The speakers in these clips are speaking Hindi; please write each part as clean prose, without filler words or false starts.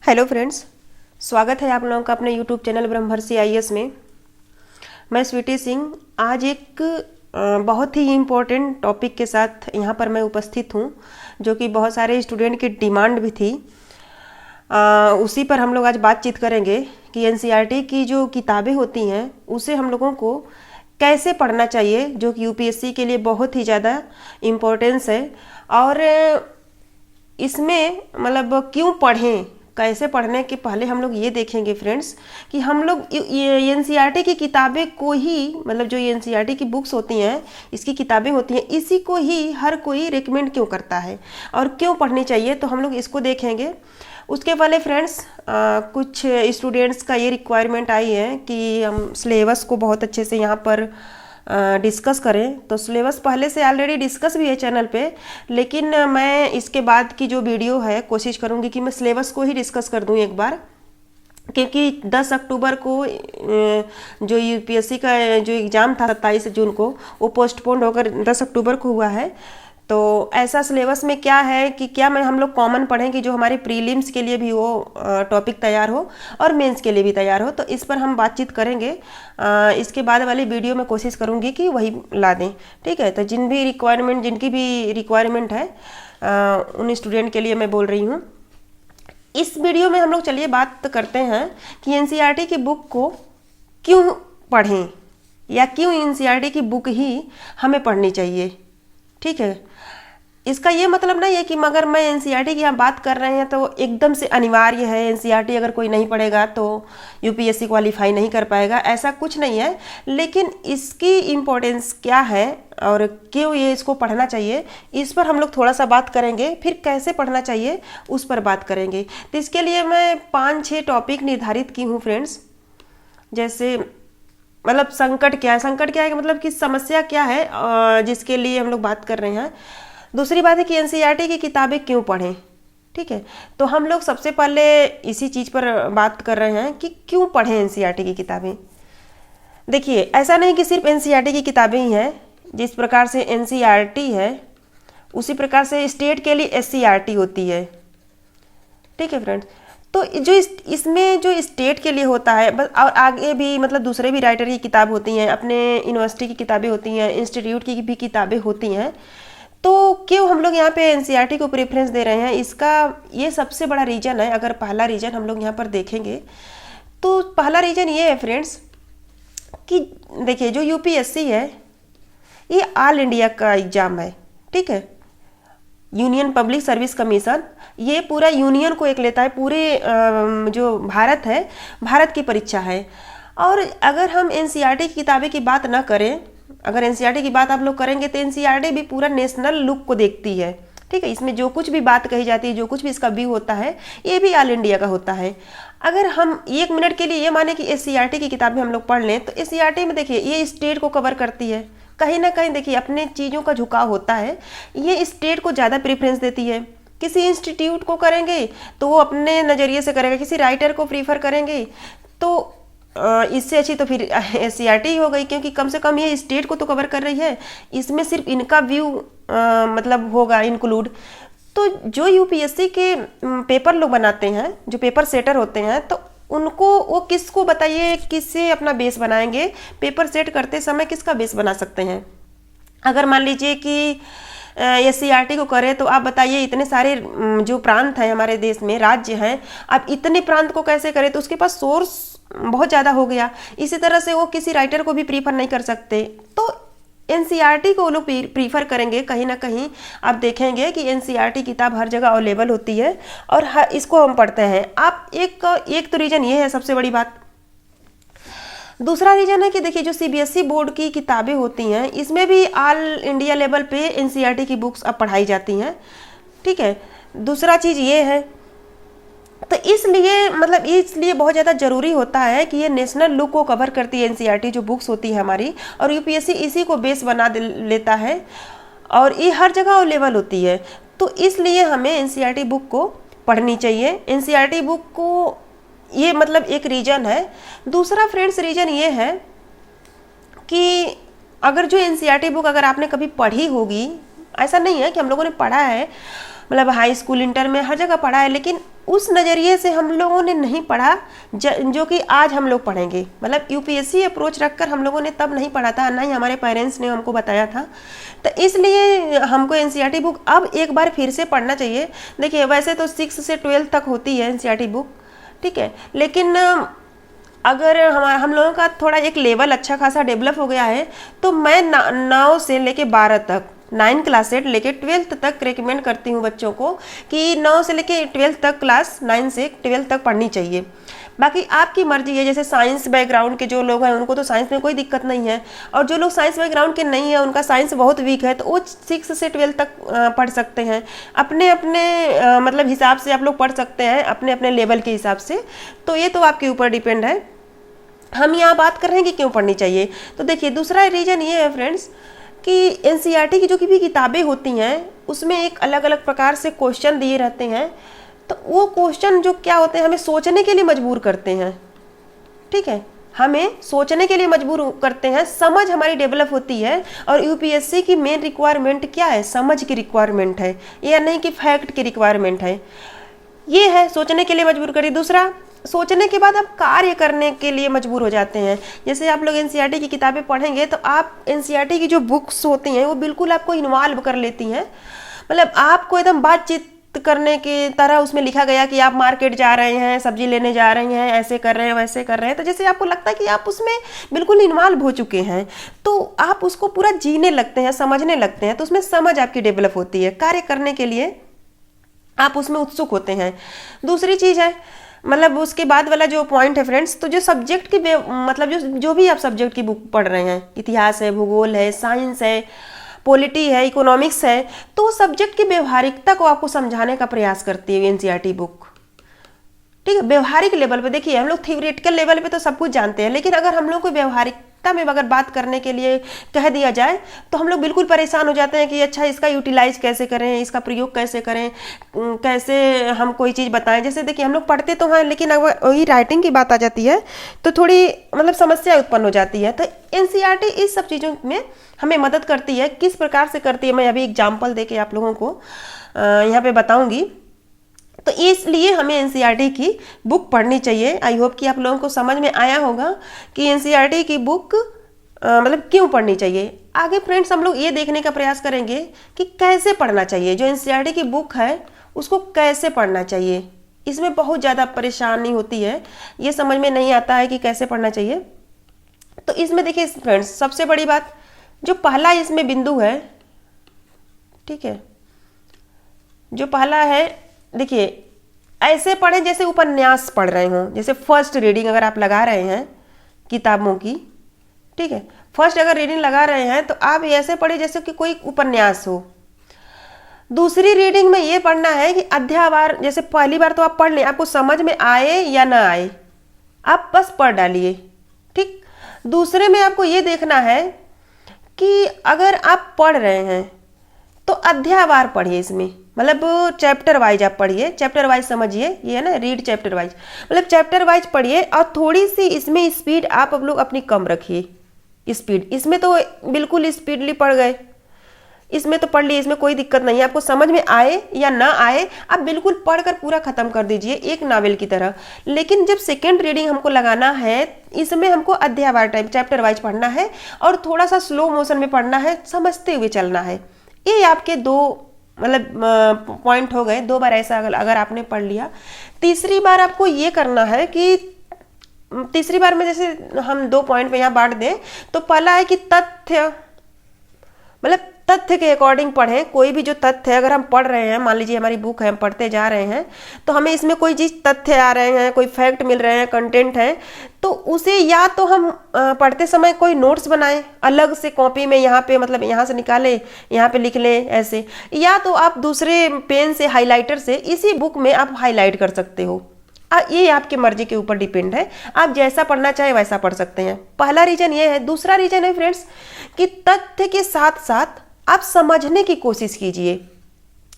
हेलो फ्रेंड्स, स्वागत है आप लोगों का अपने यूट्यूब चैनल ब्रह्मर्षि आईएएस में। मैं स्वीटी सिंह आज एक बहुत ही इम्पोर्टेंट टॉपिक के साथ यहाँ पर मैं उपस्थित हूँ, जो कि बहुत सारे स्टूडेंट की डिमांड भी थी। उसी पर हम लोग आज बातचीत करेंगे कि एनसीईआरटी की जो किताबें होती हैं उसे हम लोगों को कैसे पढ़ना चाहिए, जो कि यूपीएससी के लिए बहुत ही ज़्यादा इम्पोर्टेंस है। और इसमें मतलब क्यों पढ़ें, कैसे पढ़ने के पहले हम लोग ये देखेंगे फ्रेंड्स कि हम लोग एनसीईआरटी की किताबें को ही, मतलब जो एनसीईआरटी की बुक्स होती हैं, इसकी किताबें होती हैं, इसी को ही हर कोई रिकमेंड क्यों करता है और क्यों पढ़नी चाहिए, तो हम लोग इसको देखेंगे। उसके पहले फ्रेंड्स कुछ स्टूडेंट्स का ये रिक्वायरमेंट आई है कि हम सिलेबस को बहुत अच्छे से यहाँ पर डिस्कस करें। तो सिलेबस पहले से ऑलरेडी डिस्कस भी है चैनल पे, लेकिन मैं इसके बाद की जो वीडियो है कोशिश करूँगी कि मैं सिलेबस को ही डिस्कस कर दूँ एक बार, क्योंकि 10 अक्टूबर को जो यूपीएससी का जो एग्ज़ाम था 27 जून को, वो पोस्टपोन्ड होकर 10 अक्टूबर को हुआ है। तो ऐसा सिलेबस में क्या है कि क्या मैं हम लोग कॉमन पढ़ें कि जो हमारे प्रीलिम्स के लिए भी वो टॉपिक तैयार हो और मेंस के लिए भी तैयार हो। तो इस पर हम बातचीत करेंगे। इसके बाद वाली वीडियो में कोशिश करूँगी कि वही ला दें, ठीक है। तो जिनकी भी रिक्वायरमेंट है उन स्टूडेंट के लिए मैं बोल रही हूँ। इस वीडियो में हम लोग चलिए बात करते हैं कि एनसीईआरटी की बुक को क्यों पढ़ें या क्यों एनसीईआरटी की बुक ही हमें पढ़नी चाहिए, ठीक है। इसका ये मतलब नहीं है कि मगर मैं एनसीईआरटी की यहाँ बात कर रहे हैं तो एकदम से अनिवार्य है, एनसीईआरटी अगर कोई नहीं पढ़ेगा तो यूपीएससी क्वालिफाई नहीं कर पाएगा, ऐसा कुछ नहीं है। लेकिन इसकी इम्पोर्टेंस क्या है और क्यों ये इसको पढ़ना चाहिए, इस पर हम लोग थोड़ा सा बात करेंगे। फिर कैसे पढ़ना चाहिए उस पर बात करेंगे। तो इसके लिए मैं 5-6 टॉपिक निर्धारित की हूँ फ्रेंड्स। जैसे मतलब संकट क्या है कि मतलब कि समस्या क्या है जिसके लिए हम लोग बात कर रहे हैं। दूसरी बात है कि एनसीईआरटी की किताबें क्यों पढ़ें, ठीक है। तो हम लोग सबसे पहले इसी चीज़ पर बात कर रहे हैं कि क्यों पढ़ें एनसीईआरटी की किताबें। देखिए, ऐसा नहीं कि सिर्फ एनसीईआरटी की किताबें ही हैं। जिस प्रकार से एनसीईआरटी है उसी प्रकार से स्टेट के लिए एससीईआरटी होती है, ठीक है फ्रेंड्स। तो जो इसमें जो स्टेट के लिए होता है बस, और आगे भी मतलब दूसरे भी राइटर की किताब होती हैं, अपने यूनिवर्सिटी की किताबें होती हैं, इंस्टीट्यूट की भी किताबें होती हैं। तो क्यों हम लोग यहाँ पे एनसीईआरटी को प्रेफरेंस दे रहे हैं, इसका ये सबसे बड़ा रीज़न है। अगर पहला रीज़न हम लोग यहाँ पर देखेंगे तो पहला रीज़न ये है फ्रेंड्स कि देखिए, जो यूपीएससी है ये ऑल इंडिया का एग्ज़ाम है, ठीक है। यूनियन पब्लिक सर्विस कमीशन ये पूरा यूनियन को एक लेता है, पूरे जो भारत है, भारत की परीक्षा है। और अगर हम एनसीईआरटी की किताबें की बात ना करें, अगर एनसीईआरटी की बात आप लोग करेंगे तो एनसीईआरटी भी पूरा नेशनल लुक को देखती है, ठीक है। इसमें जो कुछ भी बात कही जाती है, जो कुछ भी इसका व्यू होता है, ये भी ऑल इंडिया का होता है। अगर हम 1 मिनट के लिए ये माने कि एनसीईआरटी की किताबें हम लोग पढ़ लें, तो एनसीईआरटी में देखिए ये स्टेट को कवर करती है। कहीं ना कहीं देखिए अपने चीज़ों का झुकाव होता है, ये स्टेट को ज़्यादा प्रेफरेंस देती है। किसी इंस्टीट्यूट को करेंगे तो वो अपने नज़रिए से करेगा, किसी राइटर को प्रीफर करेंगे तो इससे अच्छी तो फिर एनसीईआरटी ही हो गई, क्योंकि कम से कम ये स्टेट को तो कवर कर रही है, इसमें सिर्फ इनका व्यू मतलब होगा इंक्लूड। तो जो यूपीएससी के पेपर लोग बनाते हैं, जो पेपर सेटर होते हैं, तो उनको वो किसको बताइए, किससे अपना बेस बनाएंगे, पेपर सेट करते समय किसका बेस बना सकते हैं। अगर मान लीजिए कि एससीईआरटी को करें तो आप बताइए इतने सारे जो प्रांत हैं हमारे देश में, राज्य हैं, आप इतने प्रांत को कैसे करें, तो उसके पास सोर्स बहुत ज़्यादा हो गया। इसी तरह से वो किसी राइटर को भी प्रीफर नहीं कर सकते, तो एनसीईआरटी को वो लोग प्रीफर करेंगे। कहीं ना कहीं आप देखेंगे कि एनसीईआरटी किताब हर जगह अवेलेबल होती है और इसको हम पढ़ते हैं। आप एक तो रीज़न ये है, सबसे बड़ी बात। दूसरा रीज़न है कि देखिए, जो सीबीएसई बोर्ड की किताबें होती हैं, इसमें भी ऑल इंडिया लेवल पे एनसीईआरटी की बुक्स अब पढ़ाई जाती हैं, ठीक है। दूसरा चीज़ ये है, तो इसलिए बहुत ज़्यादा ज़रूरी होता है कि ये नेशनल लुक को कवर करती है एनसीईआरटी जो बुक्स होती है हमारी, और यूपीएससी इसी को बेस बना लेता है और ये हर जगह अवेलेबल होती है। तो इसलिए हमें एनसीईआरटी बुक को पढ़नी चाहिए। एनसीईआरटी बुक को ये मतलब एक रीज़न है। दूसरा फ्रेंड्स रीज़न ये है कि अगर जो एनसीईआरटी बुक अगर आपने कभी पढ़ी होगी, ऐसा नहीं है कि हम लोगों ने पढ़ा है, मतलब हाई स्कूल, इंटर में हर जगह पढ़ा है, लेकिन उस नज़रिए से हम लोगों ने नहीं पढ़ा जो कि आज हम लोग पढ़ेंगे। मतलब यूपीएससी अप्रोच रखकर हम लोगों ने तब नहीं पढ़ा था, ना ही हमारे पेरेंट्स ने हमको बताया था। तो इसलिए हमको एनसीईआरटी बुक अब एक बार फिर से पढ़ना चाहिए। देखिए वैसे तो 6 से 12 तक होती है एनसीईआरटी बुक, ठीक है, लेकिन अगर हम लोगों का थोड़ा एक लेवल अच्छा खासा डेवलप हो गया है, तो मैं 9 से लेके 12 तक, 9 क्लास से लेके 12th तक रेकमेंड करती हूँ बच्चों को कि 9 से लेके 12th तक क्लास, 9 से 12th तक पढ़नी चाहिए। बाकी आपकी मर्जी है, जैसे साइंस बैकग्राउंड के जो लोग हैं उनको तो साइंस में कोई दिक्कत नहीं है, और जो लोग साइंस बैकग्राउंड के नहीं है, उनका साइंस बहुत वीक है, तो वो 6 से 12 तक पढ़ सकते हैं। अपने अपने मतलब हिसाब से आप लोग पढ़ सकते हैं, अपने अपने लेवल के हिसाब से। तो ये तो आपके ऊपर डिपेंड है। हम यहाँ बात कर रहे हैं कि क्यों पढ़नी चाहिए। तो देखिए दूसरा रीज़न ये है फ्रेंड्स कि एनसीईआरटी की जो भी किताबें होती हैं उसमें एक अलग अलग प्रकार से क्वेश्चन दिए रहते हैं। तो वो क्वेश्चन जो क्या होते हैं, हमें सोचने के लिए मजबूर करते हैं, ठीक है, हमें सोचने के लिए मजबूर करते हैं, समझ हमारी डेवलप होती है। और यूपीएससी की मेन रिक्वायरमेंट क्या है, समझ की रिक्वायरमेंट है, या नहीं कि फैक्ट की रिक्वायरमेंट है। ये है सोचने के लिए मजबूर करिए। दूसरा, सोचने के बाद आप कार्य करने के लिए मजबूर हो जाते हैं। जैसे आप लोग एनसीईआरटी की किताबें पढ़ेंगे तो आप एनसीईआरटी की जो बुक्स होती हैं वो बिल्कुल आपको इन्वॉल्व कर लेती हैं। मतलब आपको एकदम बातचीत करने की तरह उसमें लिखा गया कि आप मार्केट जा रहे हैं, सब्जी लेने जा रहे हैं, ऐसे कर रहे हैं, वैसे कर रहे हैं, तो जैसे आपको लगता है कि आप उसमें बिल्कुल इन्वॉल्व हो चुके हैं, तो आप उसको पूरा जीने लगते हैं, समझने लगते हैं। तो उसमें समझ आपकी डेवलप होती है, कार्य करने के लिए आप उसमें उत्सुक होते हैं। दूसरी चीज़ है, मतलब उसके बाद वाला जो पॉइंट है फ्रेंड्स, तो जो सब्जेक्ट की मतलब जो भी आप सब्जेक्ट की बुक पढ़ रहे हैं, इतिहास है, भूगोल है, साइंस है, पॉलिटी है, इकोनॉमिक्स है, तो सब्जेक्ट की व्यवहारिकता को आपको समझाने का प्रयास करती है एनसीईआरटी बुक, ठीक है। व्यवहारिक लेवल पे देखिए, हम लोग थ्योरेटिकल लेवल पे तो सब कुछ जानते हैं, लेकिन अगर हम लोग को व्यवहारिकता में अगर बात करने के लिए कह दिया जाए तो हम लोग बिल्कुल परेशान हो जाते हैं कि अच्छा इसका यूटिलाइज कैसे करें, इसका प्रयोग कैसे करें, कैसे हम कोई चीज़ बताएं। जैसे देखिए हम लोग पढ़ते तो हैं, लेकिन अगर वही राइटिंग की बात आ जाती है तो थोड़ी मतलब समस्या उत्पन्न हो जाती है। तो एनसीईआरटी इस सब चीज़ों में हमें मदद करती है। किस प्रकार से करती है, मैं अभी एग्जाम्पल दे के आप लोगों को यहाँ पे बताऊँगी। तो इसलिए हमें एनसीईआरटी की बुक पढ़नी चाहिए। आई होप कि आप लोगों को समझ में आया होगा कि एनसीईआरटी की बुक मतलब क्यों पढ़नी चाहिए। आगे फ्रेंड्स हम लोग ये देखने का प्रयास करेंगे कि कैसे पढ़ना चाहिए। जो एनसीईआरटी की बुक है उसको कैसे पढ़ना चाहिए, इसमें बहुत ज़्यादा परेशानी होती है, ये समझ में नहीं आता है कि कैसे पढ़ना चाहिए। तो इसमें देखिए फ्रेंड्स, सबसे बड़ी बात जो पहला इसमें बिंदु है, ठीक है, जो पहला है, देखिए ऐसे पढ़ें जैसे उपन्यास पढ़ रहे हों। जैसे फर्स्ट रीडिंग अगर आप लगा रहे हैं किताबों की, ठीक है, फर्स्ट अगर रीडिंग लगा रहे हैं तो आप ऐसे पढ़े जैसे कि कोई उपन्यास हो। दूसरी रीडिंग में ये पढ़ना है कि अध्यायवार, जैसे पहली बार तो आप पढ़ लें, आपको समझ में आए या ना आए आप बस पढ़ डालिए, ठीक। दूसरे में आपको ये देखना है कि अगर आप पढ़ रहे हैं तो अध्यायवार पढ़िए। इसमें मतलब चैप्टर वाइज आप पढ़िए, चैप्टर वाइज समझिए, ये है ना रीड चैप्टर वाइज, मतलब चैप्टर वाइज पढ़िए। और थोड़ी सी इसमें स्पीड आप लोग अपनी कम रखिए। स्पीड इसमें तो बिल्कुल स्पीडली पढ़ गए, इसमें तो पढ़ लिए, इसमें कोई दिक्कत नहीं है। आपको समझ में आए या ना आए आप बिल्कुल पढ़कर पूरा खत्म कर दीजिए, एक नावल की तरह। लेकिन जब सेकेंड रीडिंग हमको लगाना है, इसमें हमको अध्यायवार टाइप चैप्टर वाइज पढ़ना है और थोड़ा सा स्लो मोशन में पढ़ना है, समझते हुए चलना है। ये आपके दो मतलब पॉइंट हो गए। 2 बार ऐसा अगर आपने पढ़ लिया, तीसरी बार आपको ये करना है कि तीसरी बार में जैसे हम 2 पॉइंट में यहाँ बांट दें, तो पहला है कि तथ्य, मतलब तथ्य के अकॉर्डिंग पढ़ें। कोई भी जो तथ्य है, अगर हम पढ़ रहे हैं, मान लीजिए हमारी बुक है, हम पढ़ते जा रहे हैं, तो हमें इसमें कोई चीज़ तथ्य आ रहे हैं, कोई फैक्ट मिल रहे हैं, कंटेंट है, तो उसे या तो हम पढ़ते समय कोई नोट्स बनाएं अलग से कॉपी में, यहाँ पे मतलब यहाँ से निकाले, यहाँ पे लिख लें ऐसे, या तो आप दूसरे पेन से, हाइलाइटर से इसी बुक में आप हाईलाइट कर सकते हो। ये आपके मर्जी के ऊपर डिपेंड है, आप जैसा पढ़ना चाहे वैसा पढ़ सकते हैं। पहला रीजन ये है। दूसरा रीजन है फ्रेंड्स कि तथ्य के साथ साथ आप समझने की कोशिश कीजिए।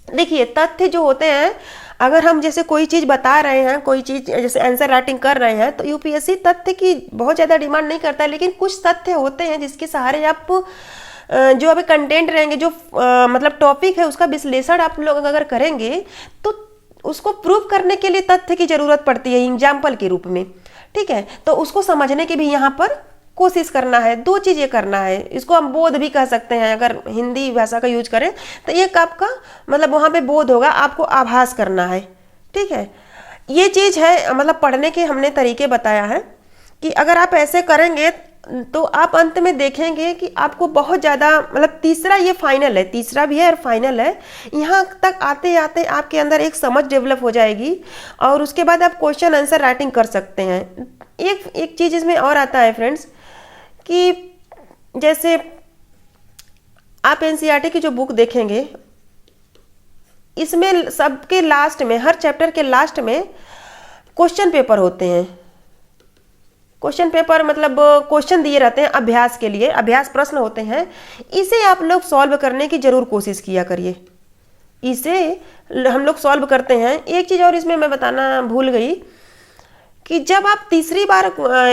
देखिए तथ्य जो होते हैं, अगर हम जैसे कोई चीज़ बता रहे हैं, कोई चीज़ जैसे आंसर राइटिंग कर रहे हैं, तो यूपीएससी तथ्य की बहुत ज़्यादा डिमांड नहीं करता है, लेकिन कुछ तथ्य होते हैं जिसके सहारे आप जो अभी कंटेंट रहेंगे, जो मतलब टॉपिक है उसका विश्लेषण आप लोग अगर करेंगे तो उसको प्रूव करने के लिए तथ्य की जरूरत पड़ती है एग्जाम्पल के रूप में, ठीक है। तो उसको समझने की भी यहाँ पर कोशिश करना है। दो चीजें करना है, इसको हम बोध भी कह सकते हैं, अगर हिंदी भाषा का यूज करें तो एक आपका मतलब वहां पे बोध होगा, आपको आभास करना है, ठीक है। ये चीज है, मतलब पढ़ने के हमने तरीके बताया है कि अगर आप ऐसे करेंगे तो आप अंत में देखेंगे कि आपको बहुत ज़्यादा, मतलब तीसरा ये फाइनल है, तीसरा भी है और फाइनल है। यहाँ तक आते आते आपके अंदर एक समझ डेवलप हो जाएगी और उसके बाद आप क्वेश्चन आंसर राइटिंग कर सकते हैं। एक चीज़ इसमें और आता है फ्रेंड्स कि जैसे आप एनसीईआरटी की जो बुक देखेंगे, इसमें सबके लास्ट में, हर चैप्टर के लास्ट में क्वेश्चन पेपर होते हैं। क्वेश्चन पेपर मतलब क्वेश्चन दिए रहते हैं अभ्यास के लिए, अभ्यास प्रश्न होते हैं। इसे आप लोग सॉल्व करने की जरूर कोशिश किया करिए, इसे हम लोग सॉल्व करते हैं। एक चीज़ और इसमें मैं बताना भूल गई कि जब आप तीसरी बार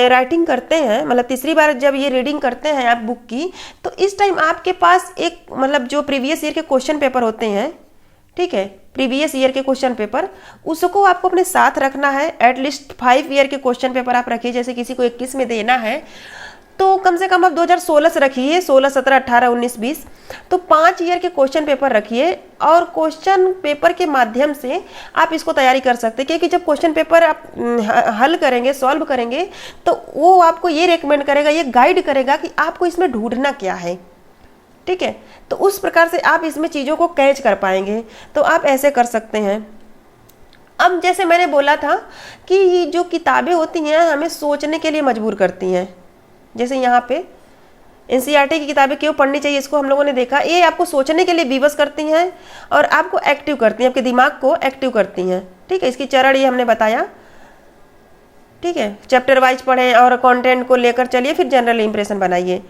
राइटिंग करते हैं, मतलब तीसरी बार जब ये रीडिंग करते हैं आप बुक की, तो इस टाइम आपके पास एक मतलब जो प्रीवियस ईयर के क्वेश्चन पेपर होते हैं, ठीक है, प्रीवियस ईयर के क्वेश्चन पेपर, उसको आपको अपने साथ रखना है। एटलीस्ट 5 ईयर के क्वेश्चन पेपर आप रखिए। जैसे किसी को 21 में देना है तो कम से कम आप 2016 से रखिए, 16, 17, 18, 19, 20, तो 5 ईयर के क्वेश्चन पेपर रखिए और क्वेश्चन पेपर के माध्यम से आप इसको तैयारी कर सकते हैं। क्योंकि जब क्वेश्चन पेपर आप हल करेंगे, सॉल्व करेंगे, तो वो आपको ये रेकमेंड करेगा, ये गाइड करेगा कि आपको इसमें ढूंढना क्या है, ठीक है। तो उस प्रकार से आप इसमें चीज़ों को कैच कर पाएंगे। तो आप ऐसे कर सकते हैं। अब जैसे मैंने बोला था कि जो किताबें होती हैं हमें सोचने के लिए मजबूर करती हैं। जैसे यहाँ पे एनसीईआरटी की किताबें क्यों पढ़नी चाहिए, इसको हम लोगों ने देखा। ये आपको सोचने के लिए विवश करती हैं और आपको एक्टिव करती हैं, आपके दिमाग को एक्टिव करती हैं, ठीक है। इसकी चरण ये हमने बताया, ठीक है। चैप्टर वाइज पढ़ें और कंटेंट को लेकर चलिए, फिर जनरल इंप्रेशन बनाइए।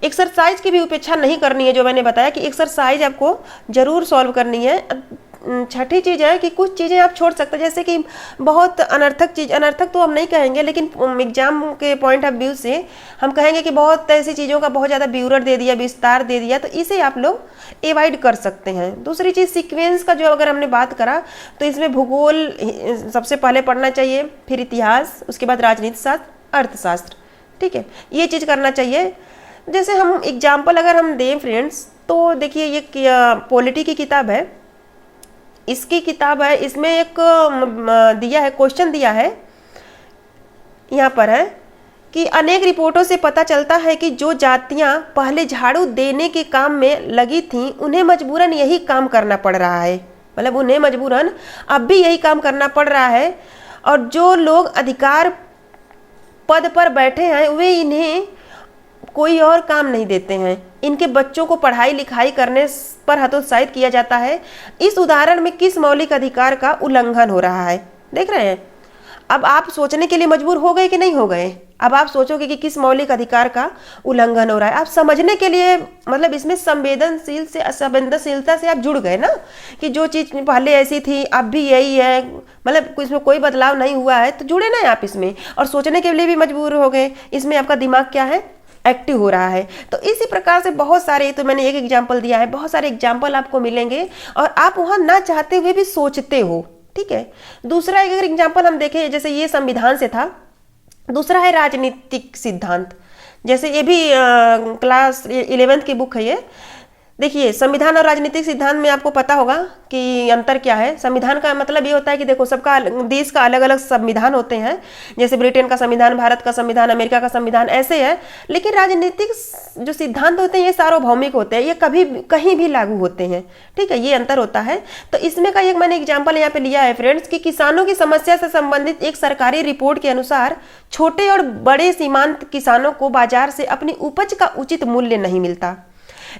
एक्सरसाइज की भी उपेक्षा नहीं करनी है, जो मैंने बताया कि एक्सरसाइज आपको जरूर सॉल्व करनी है। छठी चीज़ है कि कुछ चीज़ें आप छोड़ सकते हैं, जैसे कि बहुत अनर्थक चीज़, अनर्थक तो हम नहीं कहेंगे लेकिन एग्जाम के पॉइंट ऑफ व्यू से हम कहेंगे कि बहुत ऐसी चीज़ों का बहुत ज़्यादा ब्यूरर दे दिया, विस्तार दे दिया, तो इसे आप लोग एवॉइड कर सकते हैं। दूसरी चीज़ सीक्वेंस का, जो अगर हमने बात करा तो इसमें भूगोल सबसे पहले पढ़ना चाहिए, फिर इतिहास, उसके बाद राजनीति शास्त्र, अर्थशास्त्र, ठीक है, ये चीज़ करना चाहिए। जैसे हम एग्जाम्पल अगर हम दें फ्रेंड्स, तो देखिए ये पॉलिटी की किताब है, इसकी किताब है, इसमें एक दिया है, क्वेश्चन दिया है, यहाँ पर है कि अनेक रिपोर्टों से पता चलता है कि जो जातियाँ पहले झाड़ू देने के काम में लगी थीं, उन्हें मजबूरन यही काम करना पड़ रहा है। मतलब उन्हें मजबूरन अब भी यही काम करना पड़ रहा है। और जो लोग अधिकार पद पर बैठे हैं वे इन्हें कोई और काम नहीं देते हैं। इनके बच्चों को पढ़ाई लिखाई करने पर हतोत्साहित किया जाता है। इस उदाहरण में किस मौलिक अधिकार का उल्लंघन हो रहा है, देख रहे हैं। अब आप सोचने के लिए मजबूर हो गए कि नहीं हो गए। अब आप सोचोगे कि किस मौलिक अधिकार का उल्लंघन हो रहा है। आप समझने के लिए, मतलब इसमें संवेदनशीलता से आप जुड़ गए ना, कि जो चीज़ पहले ऐसी थी अब भी यही है, मतलब इसमें कोई बदलाव नहीं हुआ है, तो जुड़े ना आप इसमें, और सोचने के लिए भी मजबूर हो गए। इसमें आपका दिमाग क्या है, एक्टिव हो रहा है। तो इसी प्रकार से बहुत सारे, तो मैंने एक एग्जाम्पल दिया है, बहुत सारे एग्जाम्पल आपको मिलेंगे और आप वहाँ ना चाहते हुए भी सोचते हो, ठीक है। दूसरा अगर एग्जाम्पल हम देखें, जैसे ये संविधान से था, दूसरा है राजनीतिक सिद्धांत। जैसे ये भी क्लास 11th की बुक है ये। देखिए संविधान और राजनीतिक सिद्धांत में आपको पता होगा कि अंतर क्या है। संविधान का मतलब ये होता है कि देखो सबका, देश का अलग अलग संविधान होते हैं, जैसे ब्रिटेन का संविधान, भारत का संविधान, अमेरिका का संविधान, ऐसे है। लेकिन राजनीतिक जो सिद्धांत होते हैं ये सार्वभौमिक होते हैं, ये कभी कहीं भी लागू होते हैं, ठीक है, ये अंतर होता है। तो इसमें का एक मैंने एग्जाम्पल यहाँ पे लिया है फ्रेंड्स कि किसानों की समस्या से संबंधित एक सरकारी रिपोर्ट के अनुसार छोटे और बड़े सीमांत किसानों को बाजार से अपनी उपज का उचित मूल्य नहीं मिलता।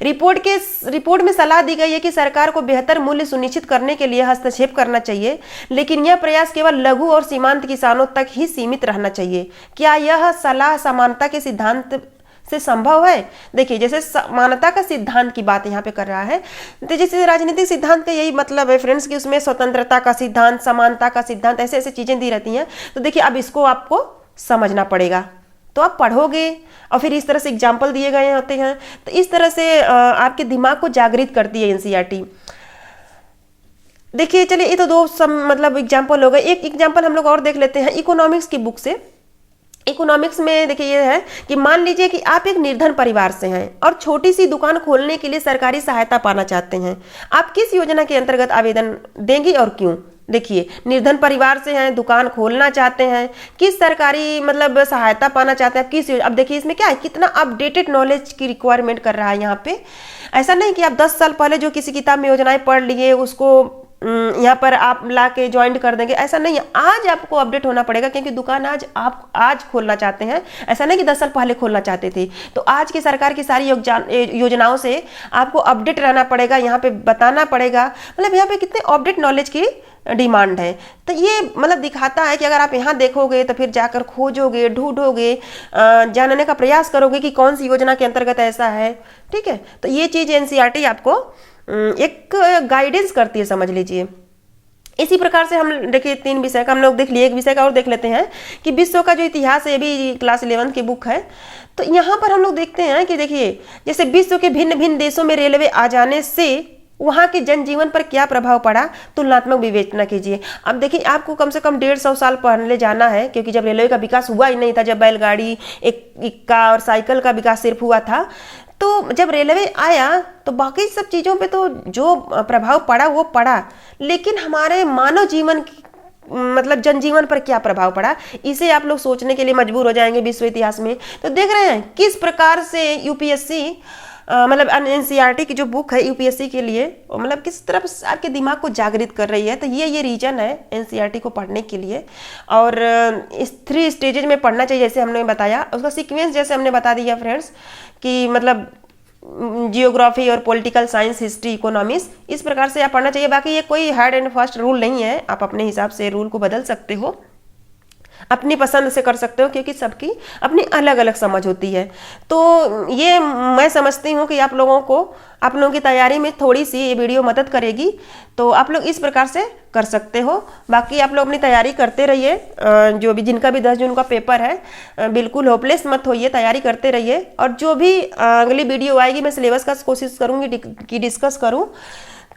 रिपोर्ट में सलाह दी गई है कि सरकार को बेहतर मूल्य सुनिश्चित करने के लिए हस्तक्षेप करना चाहिए, लेकिन यह प्रयास केवल लघु और सीमांत किसानों तक ही सीमित रहना चाहिए। क्या यह सलाह समानता के सिद्धांत से संभव है? देखिए जैसे समानता का सिद्धांत की बात यहाँ पे कर रहा है, तो जैसे राजनीतिक सिद्धांत का यही मतलब है फ्रेंड्स कि उसमें स्वतंत्रता का सिद्धांत, समानता का सिद्धांत, ऐसे ऐसे चीजें दी रहती हैं। तो देखिए अब इसको आपको समझना पड़ेगा, तो आप पढ़ोगे और फिर इस तरह से एग्जाम्पल दिए गए होते हैं, तो इस तरह से आपके दिमाग को जागृत करती है एनसीईआरटी। देखिए चलिए, ये तो दो मतलब एग्जाम्पल हो गए। एक एग्जाम्पल हम लोग और देख लेते हैं इकोनॉमिक्स की बुक से। इकोनॉमिक्स में देखिए ये है कि मान लीजिए कि आप एक निर्धन परिवार से हैं और छोटी सी दुकान खोलने के लिए सरकारी सहायता पाना चाहते हैं। आप किस योजना के अंतर्गत आवेदन देंगी और क्यों? देखिए, निर्धन परिवार से हैं, दुकान खोलना चाहते हैं, किस सरकारी मतलब सहायता पाना चाहते हैं, आप किस योजना। अब देखिए इसमें क्या है, कितना अपडेटेड नॉलेज की रिक्वायरमेंट कर रहा है यहाँ पे। ऐसा नहीं कि आप 10 साल पहले जो किसी किताब में योजनाएं पढ़ लिए उसको यहाँ पर आप ला के ज्वाइन कर देंगे, ऐसा नहीं है। आज आपको अपडेट होना पड़ेगा, क्योंकि दुकान आप आज खोलना चाहते हैं, ऐसा नहीं कि 10 साल पहले खोलना चाहते थे। तो आज की सरकार की सारी योजनाओं से आपको अपडेट रहना पड़ेगा, यहाँ पे बताना पड़ेगा। मतलब यहाँ पे कितने अपडेट नॉलेज की डिमांड है। तो ये मतलब दिखाता है कि अगर आप यहाँ देखोगे तो फिर जाकर खोजोगे, ढूंढोगे, जानने का प्रयास करोगे कि कौन सी योजना के अंतर्गत ऐसा है। ठीक है, तो ये चीज़ एनसीईआरटी आपको एक गाइडेंस करती है, समझ लीजिए। इसी प्रकार से हम देखिए 3 विषय का हम लोग देख लिए, एक विषय का और देख लेते हैं कि विश्व का जो इतिहास है, ये भी क्लास 11 की बुक है। तो यहाँ पर हम लोग देखते हैं कि देखिए जैसे विश्व के भिन्न भिन्न देशों में रेलवे आ जाने से वहाँ के जनजीवन पर क्या प्रभाव पड़ा, तुलनात्मक विवेचना कीजिए। अब देखिए आपको कम से कम 150 साल पहले जाना है, क्योंकि जब रेलवे का विकास हुआ ही नहीं था, जब बैलगाड़ी इक्का और साइकिल का विकास सिर्फ हुआ था। तो जब रेलवे आया तो बाकी सब चीज़ों पे तो जो प्रभाव पड़ा वो पड़ा, लेकिन हमारे मानव जीवन मतलब जनजीवन पर क्या प्रभाव पड़ा, इसे आप लोग सोचने के लिए मजबूर हो जाएंगे विश्व इतिहास में। तो देख रहे हैं किस प्रकार से यूपीएससी मतलब एनसीईआरटी की जो बुक है यूपीएससी के लिए, मतलब किस तरह से आपके दिमाग को जागृत कर रही है। तो ये रीजन है एनसीईआरटी को पढ़ने के लिए। और इस 3 स्टेजेज में पढ़ना चाहिए, जैसे हमने बताया। उसका सीक्वेंस जैसे हमने बता दिया फ्रेंड्स कि मतलब जियोग्राफी और पॉलिटिकल साइंस, हिस्ट्री, इकोनॉमिक्स, इस प्रकार से आप पढ़ना चाहिए। बाकी ये कोई हार्ड एंड फास्ट रूल नहीं है, आप अपने हिसाब से रूल को बदल सकते हो, अपनी पसंद से कर सकते हो, क्योंकि सबकी अपनी अलग अलग समझ होती है। तो ये मैं समझती हूँ कि आप लोगों की तैयारी में थोड़ी सी ये वीडियो मदद करेगी। तो आप लोग इस प्रकार से कर सकते हो। बाकी आप लोग अपनी तैयारी करते रहिए, जो भी जिनका भी 10 जून का पेपर है, बिल्कुल होपलेस मत होइए, तैयारी करते रहिए। और जो भी अगली वीडियो आएगी मैं सिलेबस का कोशिश करूँगी कि डिस्कस करूँ।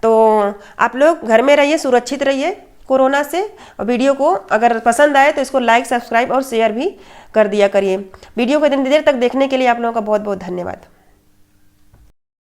तो आप लोग घर में रहिए, सुरक्षित रहिए कोरोना से। और वीडियो को अगर पसंद आए तो इसको लाइक, सब्सक्राइब और शेयर भी कर दिया करिए। वीडियो को इतनी देर तक देखने के लिए आप लोगों का बहुत बहुत धन्यवाद।